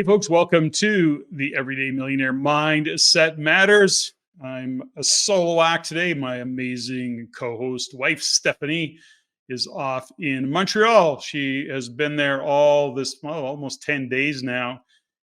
Hey, folks, welcome to the Everyday Millionaire Mindset Matters. I'm a solo act today. My amazing co host, wife, Stephanie, is off in Montreal. She has been there all this, well, almost 10 days now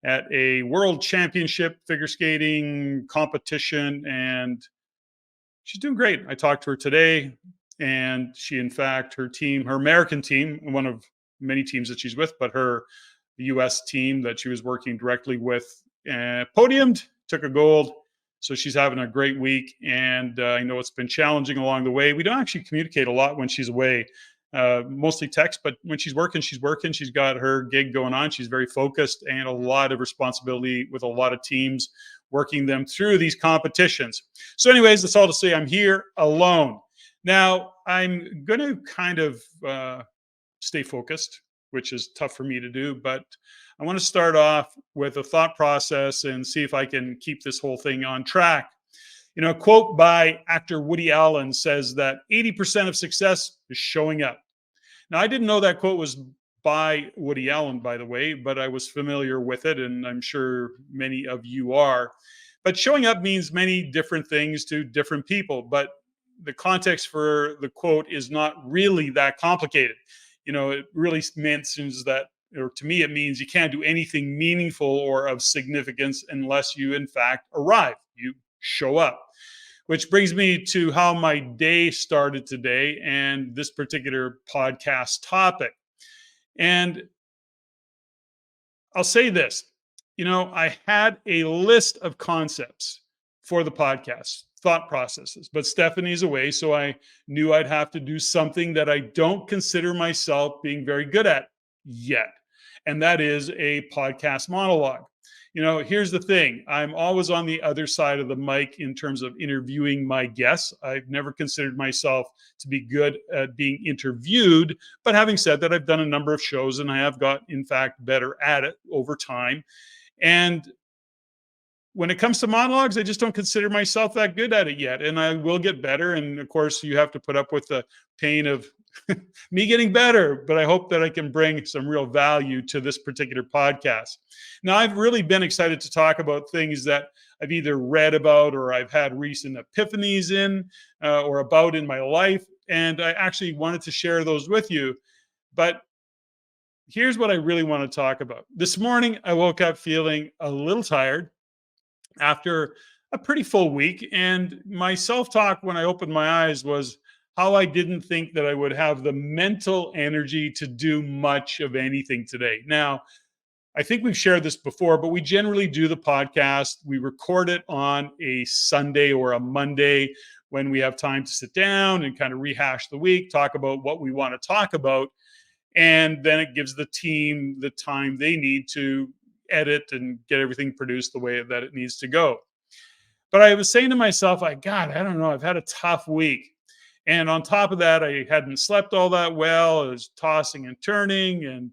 at a world championship figure skating competition, and she's doing great. I talked to her today, and she, in fact, her team, her American team, one of many teams that she's with, but her US team that she was working directly with, podiumed, took a gold. So she's having a great week. And I know it's been challenging along the way. We don't actually communicate a lot when she's away, mostly text, but when she's working, she's working. She's got her gig going on. She's very focused and a lot of responsibility with a lot of teams working them through these competitions. So, anyways, that's all to say I'm here alone. Now, I'm going to kind of stay focused, which is tough for me to do. But I want to start off with a thought process and see if I can keep this whole thing on track. You know, a quote by actor Woody Allen says that 80% of success is showing up. Now, I didn't know that quote was by Woody Allen, by the way, but I was familiar with it, and I'm sure many of you are. But showing up means many different things to different people. But the context for the quote is not really that complicated. You know, it really mentions that, or to me, it means you can't do anything meaningful or of significance unless you, in fact, arrive. You show up. Which brings me to how my day started today and this particular podcast topic. And I'll say this, you know, I had a list of concepts for the podcast, thought processes, but Stephanie's away. So I knew I'd have to do something that I don't consider myself being very good at yet. And that is a podcast monologue. You know, here's the thing. I'm always on the other side of the mic in terms of interviewing my guests. I've never considered myself to be good at being interviewed. But having said that, I've done a number of shows and I have got, in fact, better at it over time. And when it comes to monologues, I just don't consider myself that good at it yet. And I will get better. And of course, you have to put up with the pain of me getting better, but I hope that I can bring some real value to this particular podcast. Now, I've really been excited to talk about things that I've either read about or I've had recent epiphanies in or about in my life. And I actually wanted to share those with you. But here's what I really want to talk about. This morning, I woke up feeling a little tired after a pretty full week. And my self-talk when I opened my eyes was how I didn't think that I would have the mental energy to do much of anything today. Now, I think we've shared this before, but we generally do the podcast. We record it on a Sunday or a Monday when we have time to sit down and kind of rehash the week, talk about what we want to talk about. And then it gives the team the time they need to edit and get everything produced the way that it needs to go. But I was saying to myself, I don't know, I've had a tough week. And on top of that, I hadn't slept all that well. I was tossing and turning, and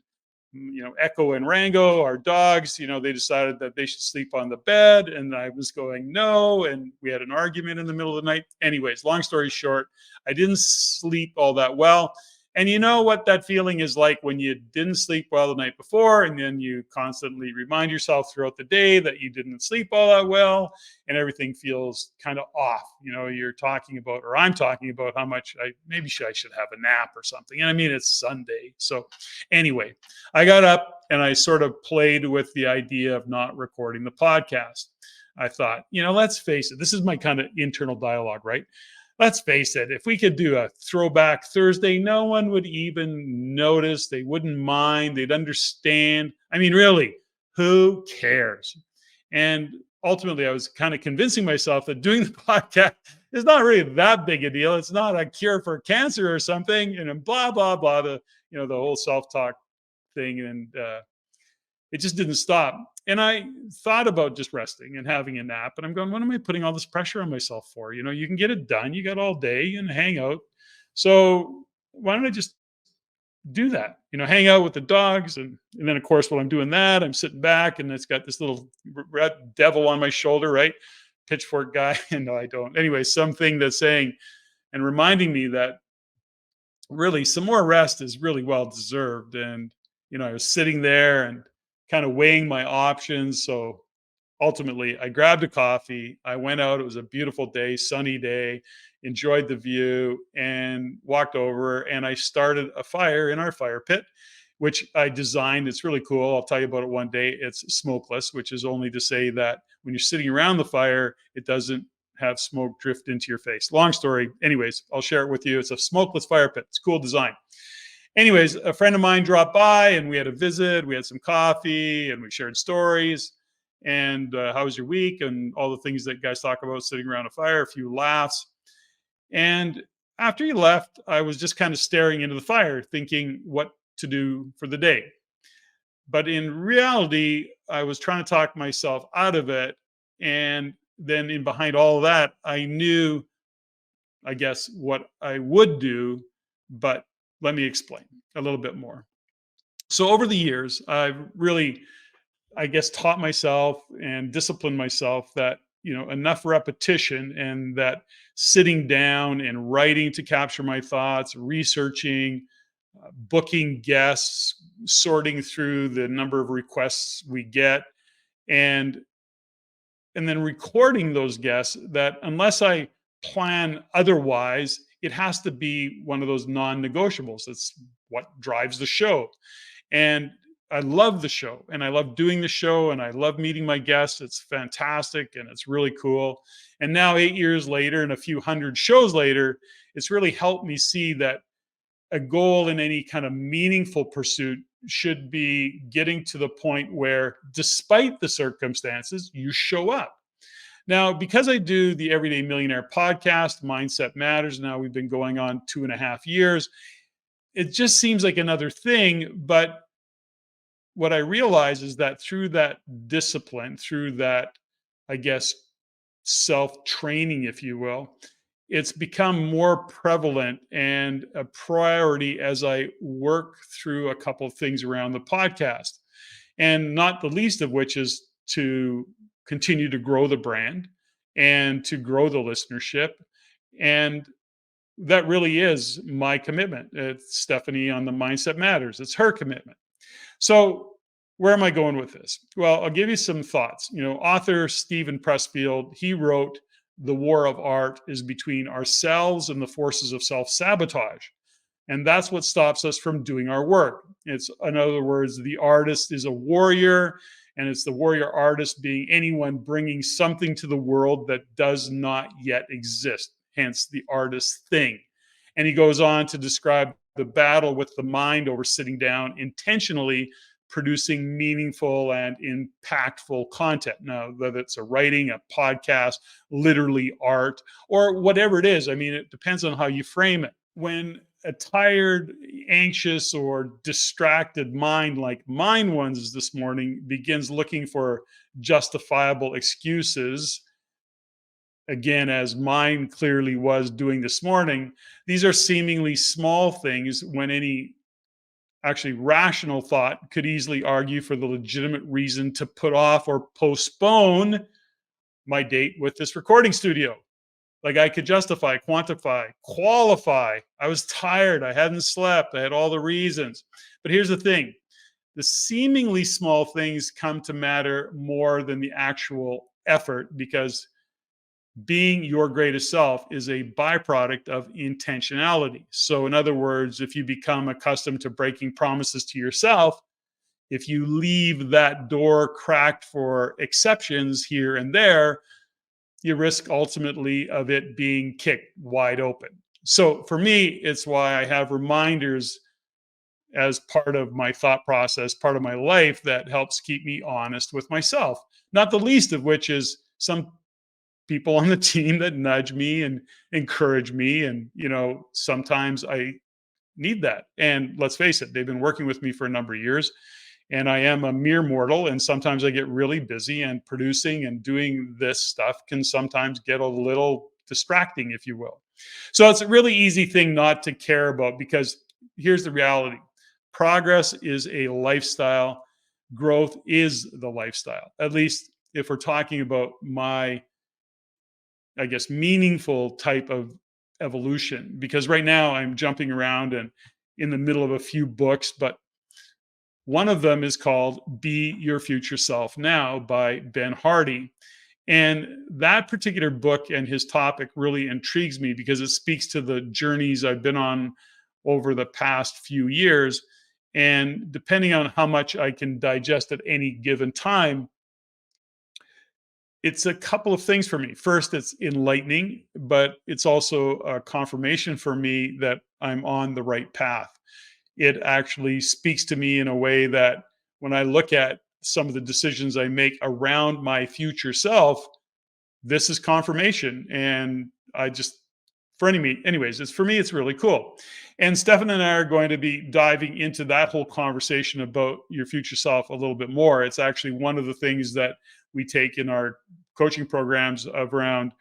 you know, Echo and Rango, our dogs, you know, they decided that they should sleep on the bed, and I was going no, and we had an argument in the middle of the night. Anyways, long story short, I didn't sleep all that well. And you know what that feeling is like when you didn't sleep well the night before, and then you constantly remind yourself throughout the day that you didn't sleep all that well, and everything feels kind of off. You know, you're talking about, or I'm talking about how much I should have a nap or something. And I mean, it's Sunday. So anyway, I got up and I sort of played with the idea of not recording the podcast. I thought, you know, let's face it, this is my kind of internal dialogue, right? Let's face it, if we could do a throwback Thursday, no one would even notice. They wouldn't mind. They'd understand. I mean, really, who cares? And ultimately, I was kind of convincing myself that doing the podcast is not really that big a deal. It's not a cure for cancer or something, and blah, blah, blah, the whole self-talk thing. And it just didn't stop. And I thought about just resting and having a nap. And I'm going, what am I putting all this pressure on myself for? You know, you can get it done. You got all day and hang out. So why don't I just do that? You know, hang out with the dogs. And then, of course, while I'm doing that, I'm sitting back and it's got this little red devil on my shoulder, right? Pitchfork guy. And no, I don't. Anyway, something that's saying and reminding me that really some more rest is really well deserved. And, you know, I was sitting there and kind of weighing my options. So ultimately, I grabbed a coffee. I went out. It was a beautiful day, sunny day, enjoyed the view, and walked over. And I started a fire in our fire pit, which I designed. It's really cool. I'll tell you about it one day. It's smokeless, which is only to say that when you're sitting around the fire, it doesn't have smoke drift into your face. Long story. Anyways, I'll share it with you. It's a smokeless fire pit. It's a cool design. Anyways, a friend of mine dropped by and we had a visit. We had some coffee and we shared stories. And how was your week? And all the things that guys talk about sitting around a fire, a few laughs. And after he left, I was just kind of staring into the fire, thinking what to do for the day. But in reality, I was trying to talk myself out of it. And then in behind all of that, I knew, I guess, what I would do. But let me explain a little bit more. So over the years, I've really, I guess, taught myself and disciplined myself that, enough repetition and that sitting down and writing to capture my thoughts, researching, booking guests, sorting through the number of requests we get, and and then recording those guests, that unless I plan otherwise, it has to be one of those non-negotiables. It's what drives the show. And I love the show and I love doing the show and I love meeting my guests. It's fantastic and it's really cool. And now 8 years later and a few hundred shows later, it's really helped me see that a goal in any kind of meaningful pursuit should be getting to the point where, despite the circumstances, you show up. Now, because I do the Everyday Millionaire podcast, Mindset Matters, now we've been going on 2.5 years, it just seems like another thing. But what I realize is that through that discipline, through that, I guess, self training, if you will, it's become more prevalent and a priority as I work through a couple of things around the podcast. And not the least of which is to continue to grow the brand and to grow the listenership. And that really is my commitment. It's Steffany on the Mindset Matters. It's her commitment. So where am I going with this? Well, I'll give you some thoughts. Author Stephen Pressfield, he wrote, "The war of art is between ourselves and the forces of self-sabotage. And that's what stops us from doing our work." It's, in other words, the artist is a warrior, and it's the warrior artist being anyone bringing something to the world that does not yet exist, hence the artist thing. And he goes on to describe the battle with the mind over sitting down intentionally producing meaningful and impactful content. Now, whether it's a writing, a podcast, literally art, or whatever it is, I mean, it depends on how you frame it. When a tired, anxious, or distracted mind like mine was this morning begins looking for justifiable excuses, again, as mine clearly was doing this morning, these are seemingly small things when any actually rational thought could easily argue for the legitimate reason to put off or postpone my date with this recording studio. Like I could justify, quantify, qualify. I was tired. I hadn't slept. I had all the reasons. But here's the thing. The seemingly small things come to matter more than the actual effort, because being your greatest self is a byproduct of intentionality. So, in other words, if you become accustomed to breaking promises to yourself, if you leave that door cracked for exceptions here and there, you risk ultimately of it being kicked wide open. So, for me, it's why I have reminders as part of my thought process, part of my life that helps keep me honest with myself. Not the least of which is some people on the team that nudge me and encourage me. And, sometimes I need that. And let's face it, they've been working with me for a number of years. And I am a mere mortal. And sometimes I get really busy, and producing and doing this stuff can sometimes get a little distracting, if you will. So it's a really easy thing not to care about, because here's the reality. Progress is a lifestyle. Growth is the lifestyle. At least if we're talking about my, I guess, meaningful type of evolution, because right now I'm jumping around and in the middle of a few books, but One of them is called Be Your Future Self Now by Ben Hardy. And that particular book and his topic really intrigues me because it speaks to the journeys I've been on over the past few years. And depending on how much I can digest at any given time, it's a couple of things for me. First, it's enlightening, but it's also a confirmation for me that I'm on the right path. It actually speaks to me in a way that when I look at some of the decisions I make around my future self, this is confirmation. And I just, for anyways, it's for me, it's really cool. And Stefan and I are going to be diving into that whole conversation about your future self a little bit more. It's actually one of the things that we take in our coaching programs around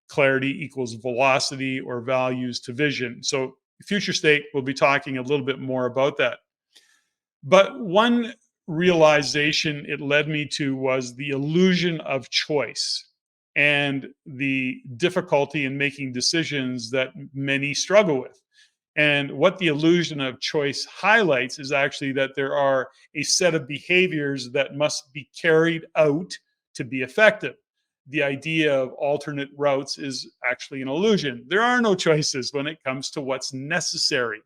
clarity equals velocity or values to vision. So, future state, we'll be talking a little bit more about that. But one realization it led me to was the illusion of choice and the difficulty in making decisions that many struggle with. And what the illusion of choice highlights is actually that there are a set of behaviors that must be carried out to be effective. The idea of alternate routes is actually an illusion. There are no choices when it comes to what's necessary.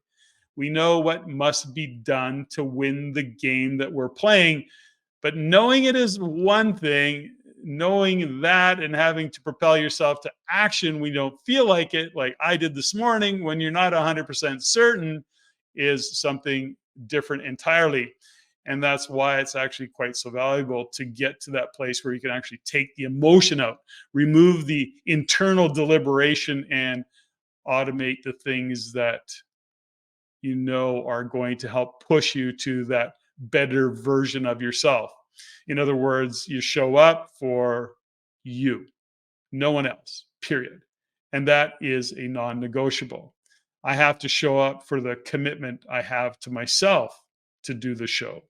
We know what must be done to win the game that we're playing, but knowing it is one thing, knowing that and having to propel yourself to action when you don't feel like it, like I did this morning, when you're not 100% certain, is something different entirely. And that's why it's actually quite so valuable to get to that place where you can actually take the emotion out, remove the internal deliberation, and automate the things that you know are going to help push you to that better version of yourself. In other words, you show up for you, no one else, period. And that is a non negotiable. I have to show up for the commitment I have to myself to do the show.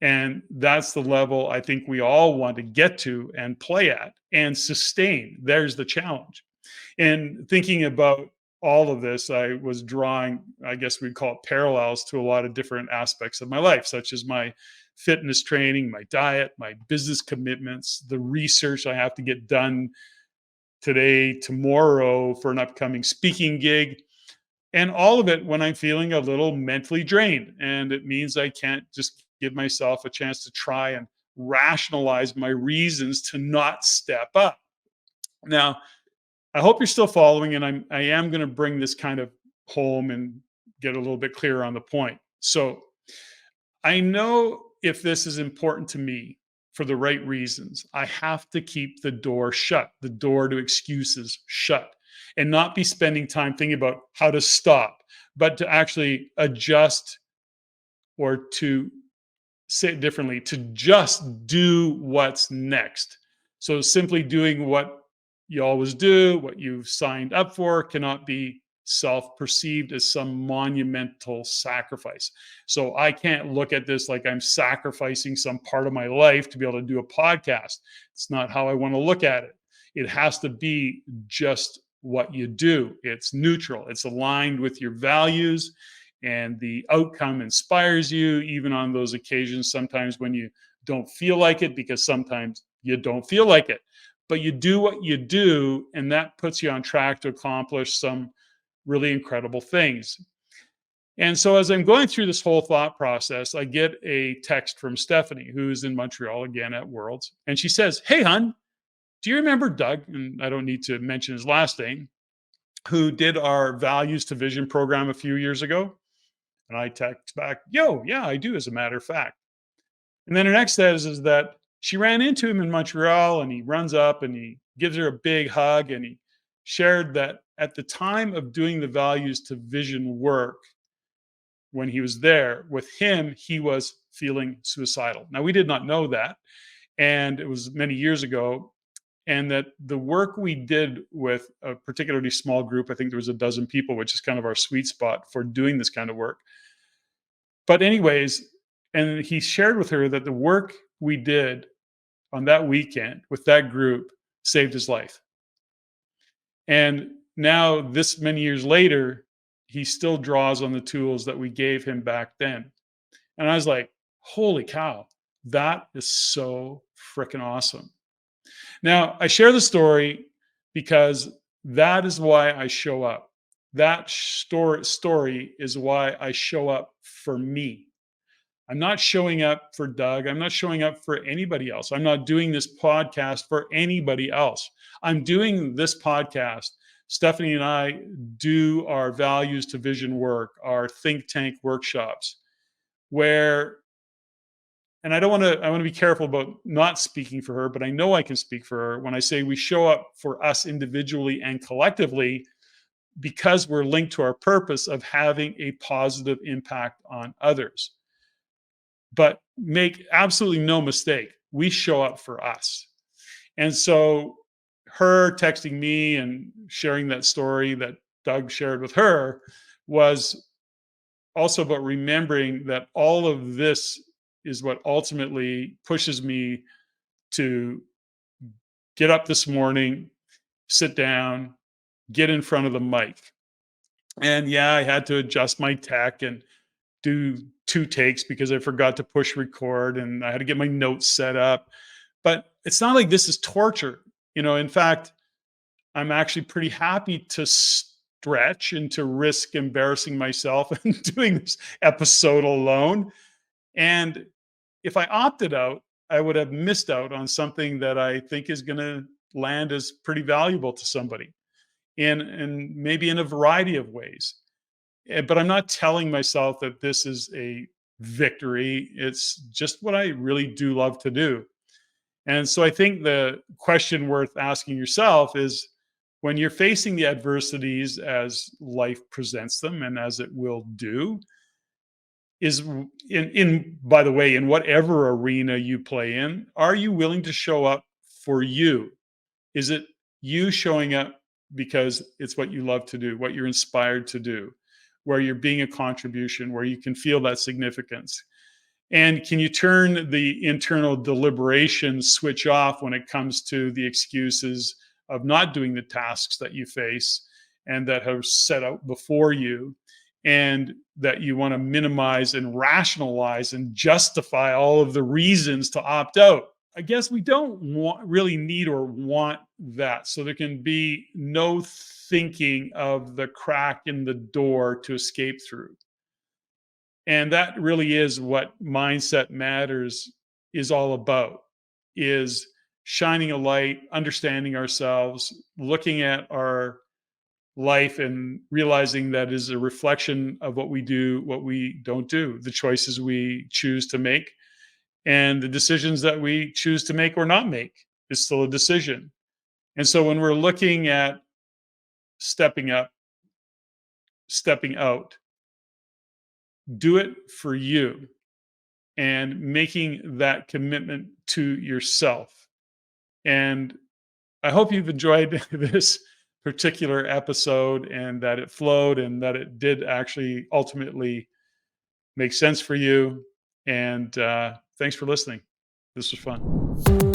And that's the level I think we all want to get to and play at and sustain. There's the challenge. And thinking about all of this, I was drawing, I guess we'd call it parallels to a lot of different aspects of my life, such as my fitness training, my diet, my business commitments, the research I have to get done today, tomorrow for an upcoming speaking gig, and all of it when I'm feeling a little mentally drained. And it means I can't just give myself a chance to try and rationalize my reasons to not step up. Now, I hope you're still following, and I am going to bring this kind of home and get a little bit clearer on the point. So I know if this is important to me for the right reasons, I have to keep the door shut, the door to excuses shut, and not be spending time thinking about how to stop, but to actually adjust, or to say it differently, to just do what's next. So simply doing what you always do, what you've signed up for, cannot be self perceived as some monumental sacrifice. So I can't look at this like I'm sacrificing some part of my life to be able to do a podcast. It's not how I want to look at it. It has to be just what you do. It's neutral, it's aligned with your values, and the outcome inspires you, even on those occasions, sometimes when you don't feel like it, because sometimes you don't feel like it. But you do what you do, and that puts you on track to accomplish some really incredible things. And so, as I'm going through this whole thought process, I get a text from Steffany, who's in Montreal again at Worlds. And she says, "Hey, hon, do you remember Doug?" And I don't need to mention his last name, who did our Values to Vision program a few years ago. And I text back, "Yo, yeah, I do, as a matter of fact." And then her next says is that she ran into him in Montreal, and he runs up and he gives her a big hug, and he shared that at the time of doing the Values to Vision work, when he was there with him, he was feeling suicidal. Now, we did not know that, and it was many years ago. And that the work we did with a particularly small group, I think there was a dozen people, which is kind of our sweet spot for doing this kind of work. But anyways, and he shared with her that the work we did on that weekend with that group saved his life. And now, this many years later, he still draws on the tools that we gave him back then. And I was like, Holy cow. That is so freaking awesome. Now, I share the story because that is why I show up. That story is why I show up for me. I'm not showing up for Doug. I'm not showing up for anybody else. I'm not doing this podcast for anybody else. I'm doing this podcast. Stephanie and I do our values to vision work, our think tank workshops, where, and I want to be careful about not speaking for her, but I know I can speak for her when I say we show up for us individually and collectively because we're linked to our purpose of having a positive impact on others. But make absolutely no mistake, we show up for us. And so her texting me and sharing that story that Doug shared with her was also about remembering that all of this is what ultimately pushes me to get up this morning, sit down, get in front of the mic. And yeah, I had to adjust my tech and do two takes because I forgot to push record and I had to get my notes set up. But it's not like this is torture. In fact, I'm actually pretty happy to stretch and to risk embarrassing myself and doing this episode alone. And if I opted out, I would have missed out on something that I think is going to land as pretty valuable to somebody in maybe in a variety of ways. But I'm not telling myself that this is a victory. It's just what I really do love to do. And so I think the question worth asking yourself is when you're facing the adversities as life presents them and as it will do, is in by the way, in whatever arena you play in, are you willing to show up for you? Is it you showing up because it's what you love to do, what you're inspired to do, where you're being a contribution, where you can feel that significance? And can you turn the internal deliberation switch off when it comes to the excuses of not doing the tasks that you face and that have set out before you, and that you want to minimize and rationalize and justify all of the reasons to opt out? I guess we don't really need or want that. So there can be no thinking of the crack in the door to escape through. And that really is what mindset matters is all about, is shining a light, understanding ourselves, looking at our life and realizing that is a reflection of what we do, what we don't do, the choices we choose to make, and the decisions that we choose to make or not make is still a decision. And so when we're looking at stepping up, stepping out, do it for you and making that commitment to yourself. And I hope you've enjoyed this particular episode and that it flowed and that it did actually ultimately make sense for you. And thanks for listening. This was fun.